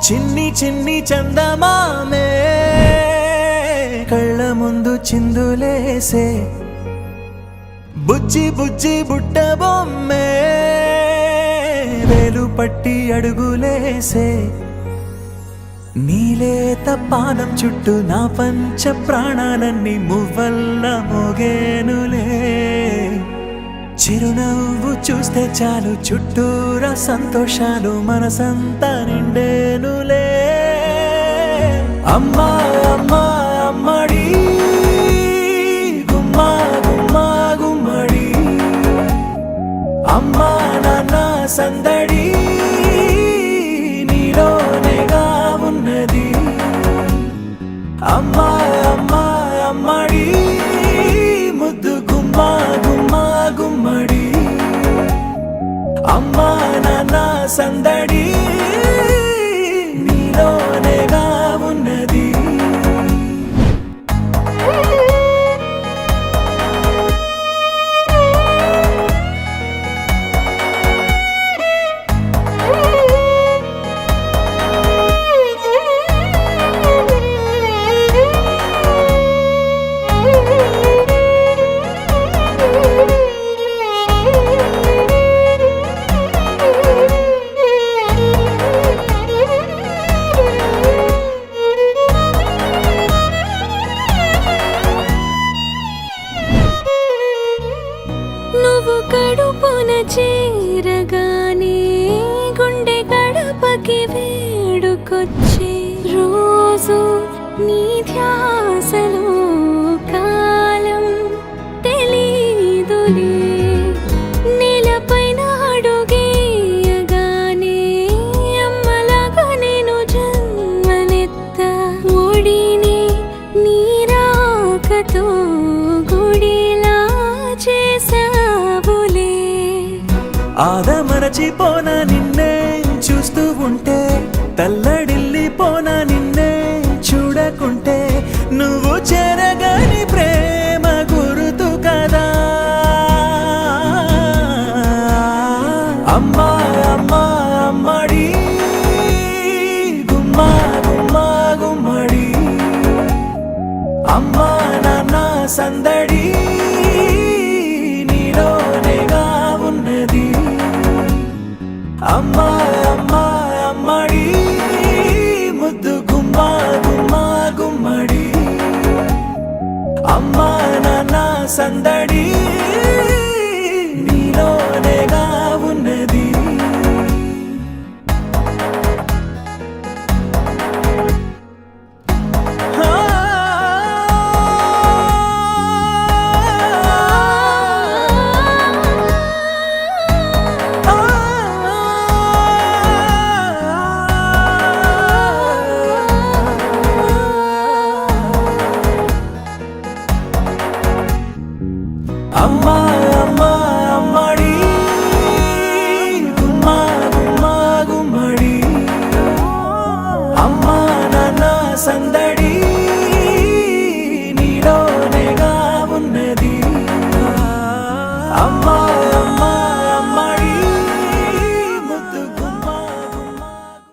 చిన్ని చిన్ని చందమామే కళ్ళ ముందు చిందులేసే బుజ్జి బుజ్జి బుట్ట బొమ్మే వేలు పట్టి అడుగులేసే నీలేత పాదం చుట్టూ నా పంచ ప్రాణాలన్నీ మువ్వల్ల మోగేనులే చిరునవ్వు చూస్తే చాలు చుట్టూరా సంతోషాలు మనసంతా నిండేనులే అమ్మా అమ్మా అమ్మడి గుమ్మా గుమ్మా గుమ్మడి అమ్మా నాన్న సందడి నీలోనేగా ఉన్నది అమ్మా అమ్మా అమ్మడి ముద్దు గుమ్మా గుమ్మా గుమ్మడి అమ్మా నాన్న సందడి నీలోనేగా ఉన్నది నువ్వు కడుపున చేరగానే గుండె గడపకి వేడుకొచ్చే రోజు నీ ధ్యాసలో కాలం తెలీదులే నేలపైన అడుగేయగానే అమ్మలాగా నేను జన్మనెత్త ఒడిని నీ రాకతో గుడిలా చేసావులే ఆదమరచిపోనా నిన్నే చూస్తూ ఉంటే తల్లడిల్లిపోనా నిన్నే చూడకుంటే నువ్వు చెరగని ప్రేమ గురుతు కదా అమ్మా అమ్మా అమ్మడి గుమ్మా గుమ్మా గుమ్మడి అమ్మా నాన్న సందడి నీలోనేగా ఉన్నది అమ్మా అమ్మా అమ్మడి ముద్దు గుమ్మా గుమ్మా గుమ్మడి అమ్మా నాన్న సందడి నీలోనేగా ఉన్నది అమ్మా అమ్మా అమ్మడి గుమ్మా గుమ్మా గుమ్మడి అమ్మా నాన్న సందడి నీలోనేగా ఉన్నది అమ్మా